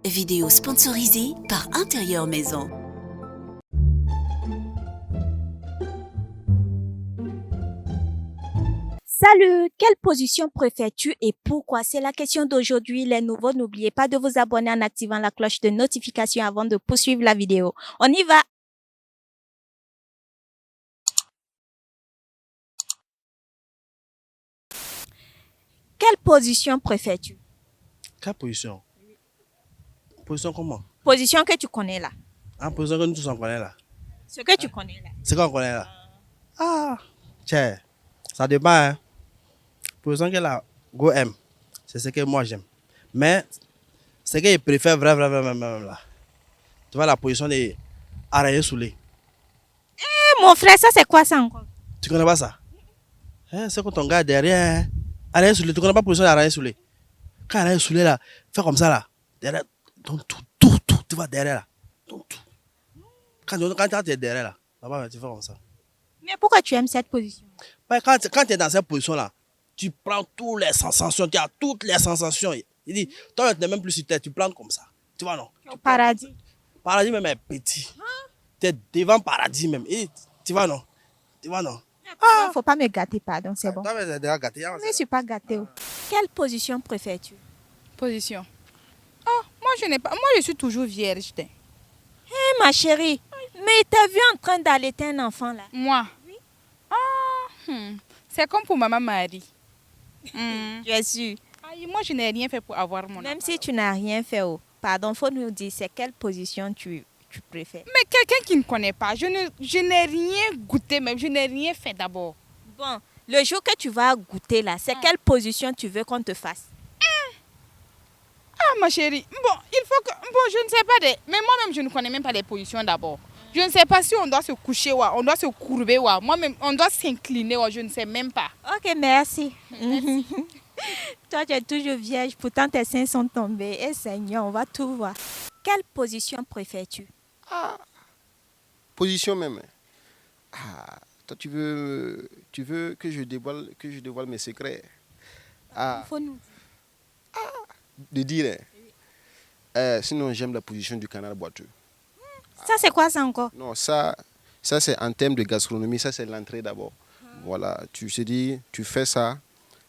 Vidéo sponsorisée par Intérieur Maison. Salut, quelle position préfères-tu et pourquoi? C'est la question d'aujourd'hui. Les nouveaux, n'oubliez pas de vous abonner en activant la cloche de notification avant de poursuivre la vidéo. On y va! Quelle position préfères-tu? Quelle position? Position comment? Position que tu connais là. Position que nous tous on connaît là. Ce que tu connais là. C'est qu'on connaît là. Ah, tiens, ça dépend. Hein. Position que la go aime, c'est ce que moi j'aime. Mais ce que je préfère vraiment là. Tu vois la position des araignées soulées. Mon frère, ça c'est quoi ça encore? Tu connais pas ça? Hein, c'est quand ton gars derrière. Hein. Araignée soulée, tu connais pas la position d'araignée soulée? Quand l'araignée soulée là, fais comme ça là. Derrière, donc tout, tu vois derrière là. Donc tout. Quand tu es derrière là, là-bas, tu fais comme ça. Mais pourquoi tu aimes cette position? Ouais, quand tu es dans cette position là, tu prends toutes les sensations, tu as toutes les sensations. Il dit, toi tu n'es même plus sur terre, tu prends comme ça. Tu vois non? Au paradis. Paradis même est petit. Tu es devant paradis même. Et, tu vois non? Tu vois non? Faut pas me gâter, pardon, c'est bon. Toi, tu es déjà gâté. Hein, Je ne suis pas gâtée. Quelle position préfères-tu? Position. Oh, moi je n'ai pas. Moi je suis toujours vierge. Hé ma chérie, mais t'as vu en train d'allaiter un enfant là? Moi? Oui. C'est comme pour maman Marie. Je suis sûre. Aïe, moi je n'ai rien fait pour avoir mon Même enfant. si tu n'as rien fait, pardon, faut nous dire c'est quelle position tu préfères. Mais quelqu'un qui ne connaît pas, je n'ai rien goûté même, je n'ai rien fait d'abord. Bon, le jour que tu vas goûter là, c'est quelle position tu veux qu'on te fasse? Ah ma chérie, bon, il faut que... Bon, je ne sais pas mais moi-même je ne connais même pas les positions d'abord. Je ne sais pas si on doit se coucher ou on doit se courber ou moi-même on doit s'incliner ou je ne sais même pas. Ok, merci. Toi, tu es toujours vierge, pourtant tes seins sont tombés. Eh Seigneur, on va tout voir. Quelle position préfères-tu? Position même. Ah, toi tu veux que je dévoile mes secrets. Ah, Faut nous... de dire. Sinon j'aime la position du canal boiteux. Ça, c'est quoi ça encore? Non, ça c'est en termes de gastronomie, ça c'est l'entrée d'abord. Voilà, tu te dis, tu fais ça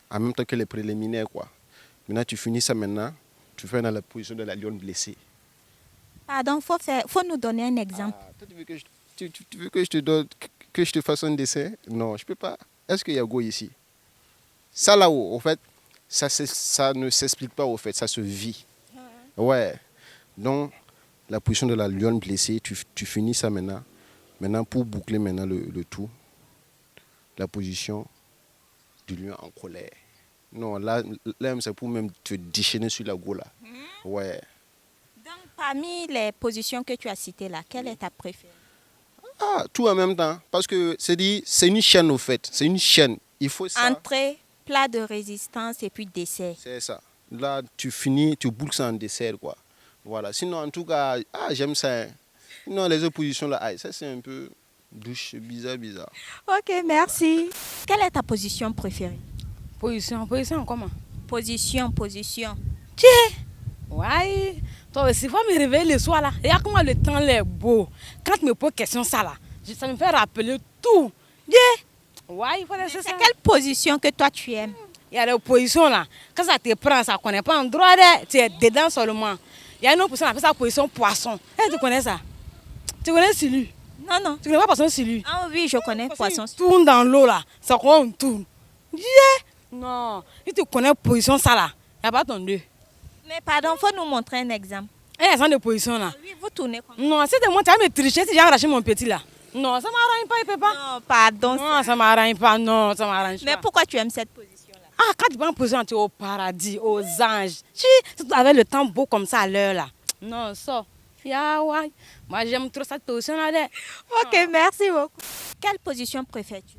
en même temps que les préliminaires quoi. Maintenant tu finis ça maintenant, tu fais dans la position de la lionne blessée. Pardon, faut nous donner un exemple. Toi, tu veux que je te donne, que je te fasse un dessin? Non, je peux pas. Est-ce qu'il y a go ici? Ça là-haut, au fait, ça ne s'explique pas au fait, ça se vit. Ouais. Donc, la position de la lionne blessée, tu finis ça maintenant. Maintenant, pour boucler maintenant le tout, la position du lion en colère. Non, là c'est pour même te déchaîner sur la go là. Ouais. Donc, parmi les positions que tu as citées là, quelle est ta préférée? Ah, tout en même temps. Parce que c'est une chaîne au fait. C'est une chaîne. Il faut ça. Entrée, plat de résistance et puis dessert. C'est ça. Là, tu finis, tu boucles ça en dessert, quoi. Voilà. Sinon, en tout cas, j'aime ça. Non, les autres positions là, ça c'est un peu douche, bizarre. Ok, merci. Quelle est ta position préférée? Position comment? Position. Ouais. Toi aussi, il faut me réveiller le soir là. Regarde comment le temps est beau. Quand tu me poses question ça là, ça me fait rappeler tout. Ouais, il faut laisser C'est ça. quelle position que toi tu aimes? Il y a des positions là. Quand ça te prend, ça ne connaît pas en droit, tu es dedans seulement. Il y a une autre position, on appelle ça position poisson. Tu connais ça? Tu connais celui? Non. Tu connais pas poisson celui? Ah oui, je connais poisson. Tu tournes dans l'eau là, ça on tourne. Non, si tu connais position ça là, il n'y a pas ton deux. Mais pardon, faut nous montrer un exemple. Il y a de position là. Oui, vous tournez comme ça. Non, c'est de moi, tu vas me tricher si j'ai arraché mon petit là. Non, ça m'arrange pas, il peut pas. Non, pardon. Non, ça m'arrange pas, non, ça m'arrange pas. Mais pourquoi tu aimes cette position là? Ah, quand tu prends position, tu es au paradis, aux anges. Si tu avais le temps beau comme ça à l'heure là. Non, ça. Ouais. Moi, j'aime trop cette position là. Ok, merci beaucoup. Quelle position préfères-tu?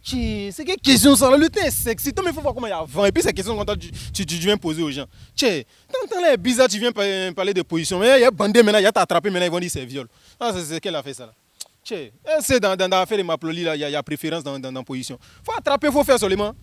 C'est quelle question ça? Le thé est sexy. Toi, mais il faut voir comment il y a vent. Et puis, c'est question quand tu viens poser aux gens. T'entends là, bizarre, tu viens parler de position. Mais il y a bandé maintenant, il y a t'attrapé maintenant, ils vont dire c'est viol. Ah, c'est qu'elle a fait ça là. C'est dans l'affaire de Maploli là, il y a préférence dans position. Faut attraper, faut faire seulement.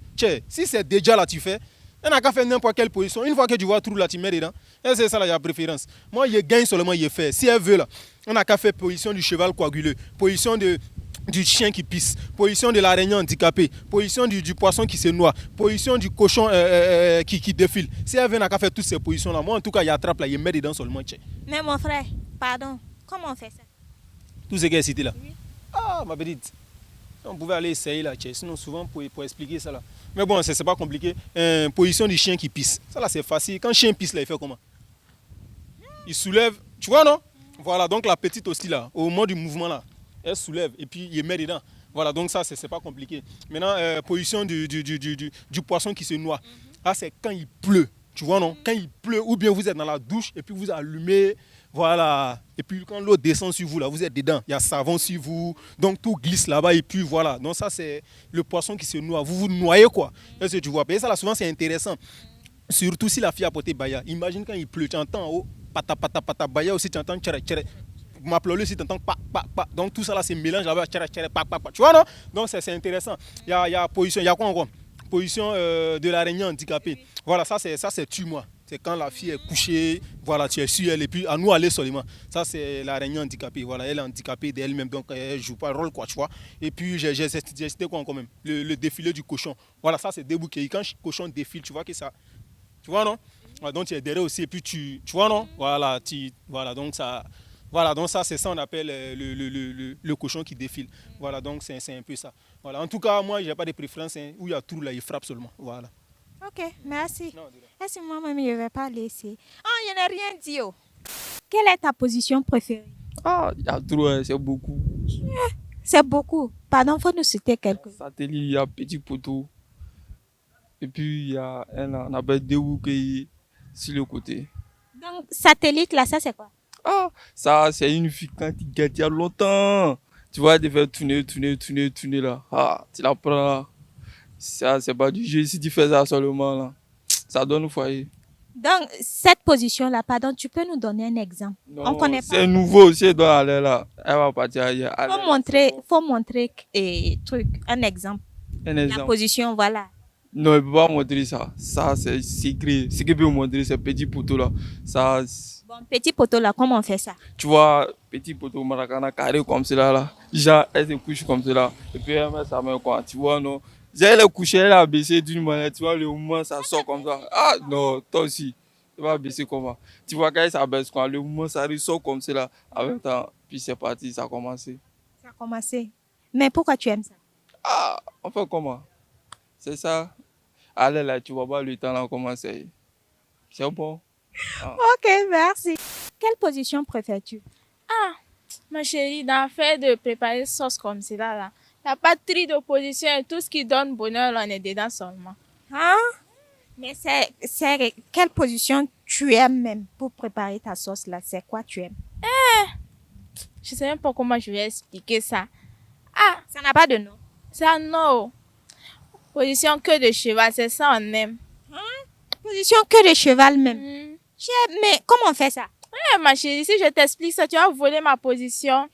Si c'est déjà là, tu fais. On n'a qu'à faire n'importe quelle position. Une fois que tu vois trou là, tu mets dedans. Et c'est ça là, il y a préférence. Moi, je gagne seulement, je fais. Si elle veut là, on n'a qu'à faire position du cheval coaguleux, position du chien qui pisse, position de l'araignée handicapée, position du poisson qui se noie, position du cochon qui défile. Si elle veut, on n'a qu'à faire toutes ces positions là. Moi, en tout cas, il attrape là, il met dedans seulement. Mais mon frère, pardon, comment on fait ça? Tout ce qui est cité là. Oui. Ah, ma petite. On pouvait aller essayer là, sinon souvent pour expliquer ça là. Mais bon, c'est pas compliqué. Position du chien qui pisse. Ça là, c'est facile. Quand le chien pisse là, il fait comment? Il soulève, tu vois non? Voilà, donc la petite aussi là, au moment du mouvement là, elle soulève et puis il met dedans. Voilà, donc ça, c'est pas compliqué. Maintenant, position du poisson qui se noie. Là, c'est quand il pleut. Tu vois non? Quand il pleut, ou bien vous êtes dans la douche et puis vous allumez. Voilà, et puis quand l'eau descend sur vous, là, vous êtes dedans, il y a savon sur vous, donc tout glisse là-bas, et puis voilà. Donc ça, c'est le poisson qui se noie, vous vous noyez quoi. Est-ce que tu vois? Et ça, là, souvent, c'est intéressant. Surtout si la fille a porté baya. Imagine quand il pleut, tu entends en haut, pata, pata, pata, baya aussi, tu entends tchère, tchère. M'applaudir aussi, tu entends pa, pa, pa. Donc tout ça, là, c'est mélange là-bas, tchère, tchère, pa, pa, pa. Tu vois, non? Donc c'est intéressant. Il y a position, il y a quoi encore? Position de l'araignée handicapée. Voilà, ça, c'est tue-moi. C'est quand la fille est couchée, voilà, tu es sur elle, et puis à nous aller seulement. Ça, c'est l'araignée handicapée. Voilà, elle est handicapée d'elle-même, donc elle ne joue pas le rôle, quoi, tu vois. Et puis, j'ai cité quoi quand même? Le défilé du cochon. Voilà, ça, c'est débouqué. Quand le cochon défile, tu vois que ça. Tu vois, non? Voilà, donc, tu es derrière aussi, et puis tu vois, non? Voilà, voilà, donc ça. Voilà, donc ça, c'est ça qu'on appelle le cochon qui défile. Voilà, donc c'est un peu ça. Voilà, en tout cas, moi, je n'ai pas de préférence, hein, où il y a trou là, il frappe seulement. Voilà. Ok, merci. Est-ce que moi-même, je ne vais pas laisser? Ah, je n'ai rien dit. Oh. Quelle est ta position préférée? Ah, il y a trop, c'est beaucoup. C'est beaucoup. Pardon, il faut nous citer quelques. Satellite, il y a petit poteau. Et puis, il y a on appelle deux qui sur le côté. Donc, satellite, là, ça, c'est quoi? Ah, ça, c'est une fille quand tu gâtes il y a longtemps. Tu vois, elle devait tourner là. Ah, tu la prends là. Ça, c'est pas du jeu. Si tu fais ça seulement là, ça donne au foyer. Donc, cette position-là, pardon, tu peux nous donner un exemple? Non, on connaît pas. C'est nouveau, si elle doit aller là, elle va partir ailleurs. Faut montrer un exemple. Un exemple. La position, voilà. Non, il ne peut pas montrer ça. Ça, c'est secret. Ce qu'il peut montrer, c'est petit poteau là. Ça, bon, petit poteau là, comment on fait ça? Tu vois, petit poteau maracana carré comme cela là. Genre, elle se couche comme cela. Et puis elle met sa main quoi. Tu vois, non? Elle est couchée, elle a baissé d'une manière. Tu vois, le moment, ça sort comme ça. Ah non, toi aussi. Tu vas baisser comment? Tu vois, quand elle s'abaisse quoi, le moment, ça ressort comme cela. Avec temps, puis c'est parti, ça a commencé. Ça a commencé. Mais pourquoi tu aimes ça? Ah, on fait comment? C'est ça. Allez là, tu vois pas le temps là commencer. C'est bon. Ah. Ok, merci. Quelle position préfères-tu? Ah, ma chérie, dans l'affaire de préparer sauce comme cela, là, il n'y a pas de tri de position et tout ce qui donne bonheur, là, on est dedans seulement. Hein? Mais c'est quelle position tu aimes même pour préparer ta sauce là? C'est quoi tu aimes? Je ne sais même pas comment je vais expliquer ça. Ah, ça n'a pas de nom. Ça, non. Position que de cheval, c'est ça on aime. Hein? Position que de cheval même. Mais comment on fait ça? Ma chérie, si je t'explique ça, tu vas voler ma position.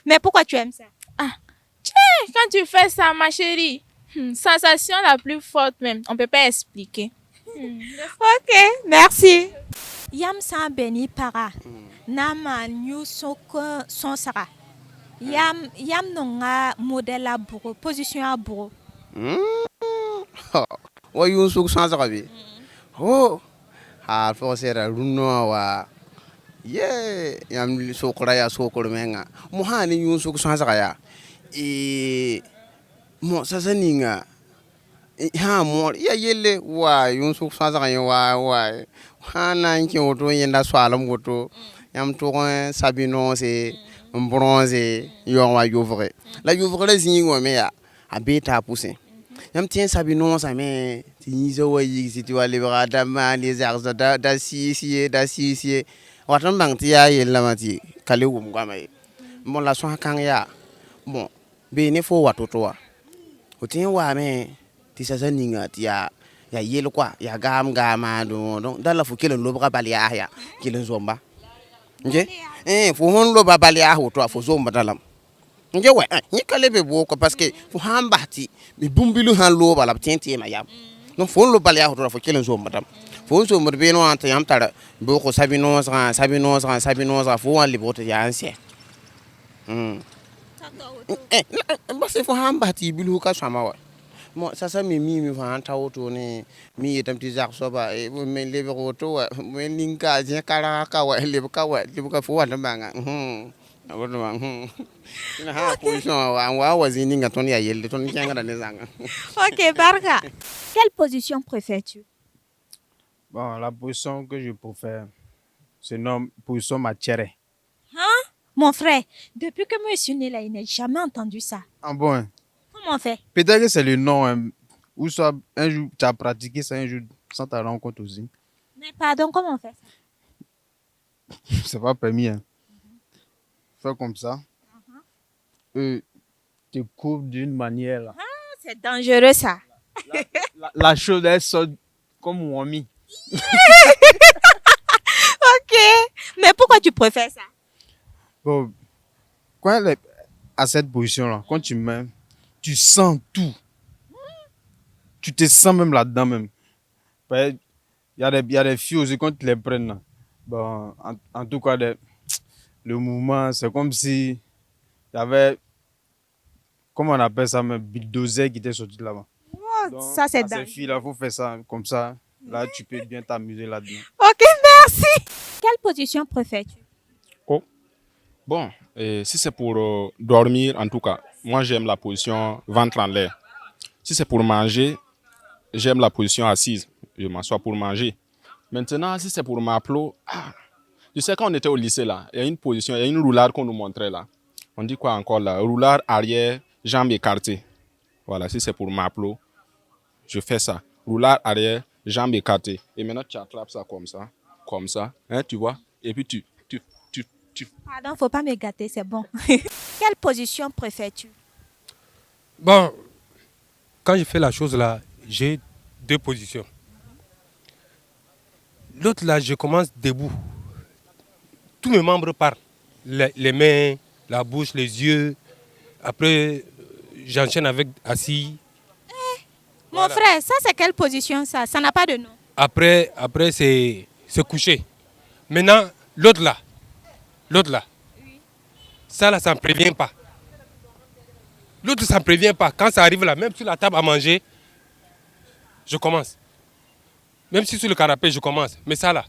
Mais pourquoi tu aimes ça? Ah, tiens, quand tu fais ça, ma chérie, sensation la plus forte même, on ne peut pas expliquer. Ok, merci. Yam san beni para. Nama nyu soko son sara. Yam nonga modèle à bourreau, position à bourreau. Wa yun suk san saka bi. Oh. Ha fo sera runno wa. Ye yam sokora ya sokor menga. Mo hani yun suk san saka ya. Mo sasa ninga. Ha mo ya yele wa yun suk san saka wa. Hana nki oto yenda swalam goto. Yam to sabino se bronze yo wa yovre. La yovre la zingo me ya. Abeta poussin. Yam tien sabino sa me tizo wa yigi ti wali brada ma les arts da si watan bang ti ya yella mati kale wum gwa mai bon la so kan ya bon be ne fo watoto wa o tien wa me ti sa ninga ti ya yel kwa ya gama do donc dala fo kelen lo bra bali ya kelen zomba nje fo hon lo ba bali ya ho to fo zomba dalam nje we ni kale be bo ko parce que fo hambati mi bumbilu han lo bala tienti ma yam non fo lo bal ya hoto fo kelen zo madam fo zo mo be no anta yam tara bo ko sabino sa fo wan liboto ya anse ba se fo hamba ti bilu ka sama wa mo sasa mi fa anta auto ni mi yetam ti jak so ba me lebe ko to wa me linka je kala ka wa lebe ka fo wa banga ina ha position wa wazini nga ton ya yelde ton kyanga da nezanga. Ok, Barka. Quelle position préfères-tu? Bon, la position que je préfère, c'est une position matière. Hein? Mon frère, depuis que moi je suis né là, il n'a jamais entendu ça. Ah bon? Comment on fait? Peut-être que c'est le nom, hein, ou soit un jour tu as pratiqué ça, un jour sans t'en rendre compte aussi. Mais pardon, comment on fait ça? C'est pas permis. Hein. Fais comme ça. Tu coupes d'une manière. Là. Ah, c'est dangereux ça. La chose, elle sort comme on mis. Ok. Mais pourquoi tu préfères ça? Bon, quand elle est à cette position-là, quand tu mets, tu sens tout. Tu te sens même là-dedans même. Il y a des filles aussi, quand tu les prends, là, bon, en tout cas, le mouvement, c'est comme si il y avait, comment on appelle ça, un bulldozer qui était sorti là-bas. Oh, donc, ça c'est à ces dingue. filles-là, il faut faire ça comme ça. Là, tu peux bien t'amuser là-dedans. Ok, merci. Quelle position préfères-tu? Oh. Bon, si c'est pour dormir, en tout cas, moi j'aime la position ventre en l'air. Si c'est pour manger, j'aime la position assise. Je m'assois pour manger. Maintenant, si c'est pour m'appeler, tu sais, quand on était au lycée, là, il y a une position, il y a une roulade qu'on nous montrait là. On dit quoi encore là? Roulade arrière, jambes écartées. Voilà, si c'est pour m'appeler, je fais ça. Roulade arrière, jambes écartées. Et maintenant, tu attrapes ça, hein, tu vois? Et puis tu. Pardon, faut pas me gâter, c'est bon. Quelle position préfères-tu? Bon, quand je fais la chose là, j'ai deux positions. L'autre là, je commence debout. Tous mes membres parlent. Les mains, la bouche, les yeux. Après, j'enchaîne avec assis. Mon frère, ça c'est quelle position ça? Ça n'a pas de nom. Après c'est coucher. Maintenant, l'autre là. Oui. Ça là, ça ne prévient pas. L'autre, ça ne prévient pas. Quand ça arrive là, même sur la table à manger, je commence. Même si sur le canapé, je commence. Mais ça là,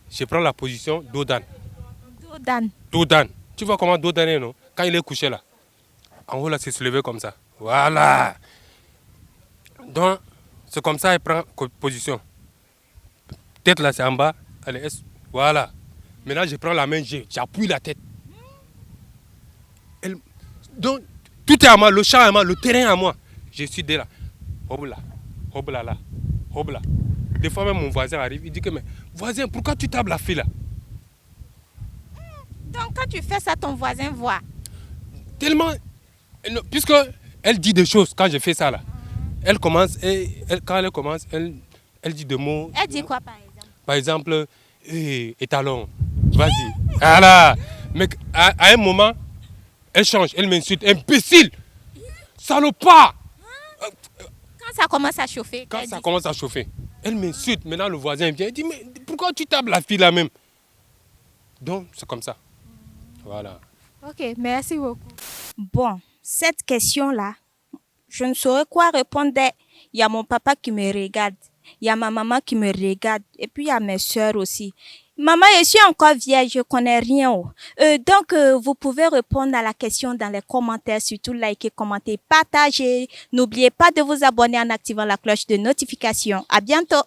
je prends la position d'Odan. Dodan. Tu vois comment Dodan est, non? Quand il est couché là. En haut là, c'est se lever comme ça. Voilà. Donc, c'est comme ça, il prend position. Tête là, c'est en bas. Allez, voilà. Maintenant, je prends la main, j'appuie la tête. Donc, tout est à moi, le champ est à moi, le terrain est à moi. Je suis dès là. Hobla, hobla là, hobla. Des fois même mon voisin arrive, il dit que mais voisin, pourquoi tu tapes la fille là? Donc quand tu fais ça, ton voisin voit. Tellement, puisque elle dit des choses quand je fais ça là. Elle commence, quand elle commence, elle dit des mots. Elle dit quoi par exemple? Par exemple, étalon, vas-y. Voilà. Mais à un moment, elle change, elle m'insulte. Imbécile! Salopard! Quand ça commence à chauffer. Quand ça commence à chauffer, elle m'insulte. Maintenant, le voisin vient et dit mais pourquoi tu tapes la fille là même? Donc, c'est comme ça. Voilà. Ok, merci beaucoup. Bon, cette question-là, je ne saurais quoi répondre. Il y a mon papa qui me regarde, il y a ma maman qui me regarde, et puis il y a mes soeurs aussi. Maman, je suis encore vieille, je connais rien. Donc, vous pouvez répondre à la question dans les commentaires, surtout likez, commentez, partagez. N'oubliez pas de vous abonner en activant la cloche de notification. À bientôt.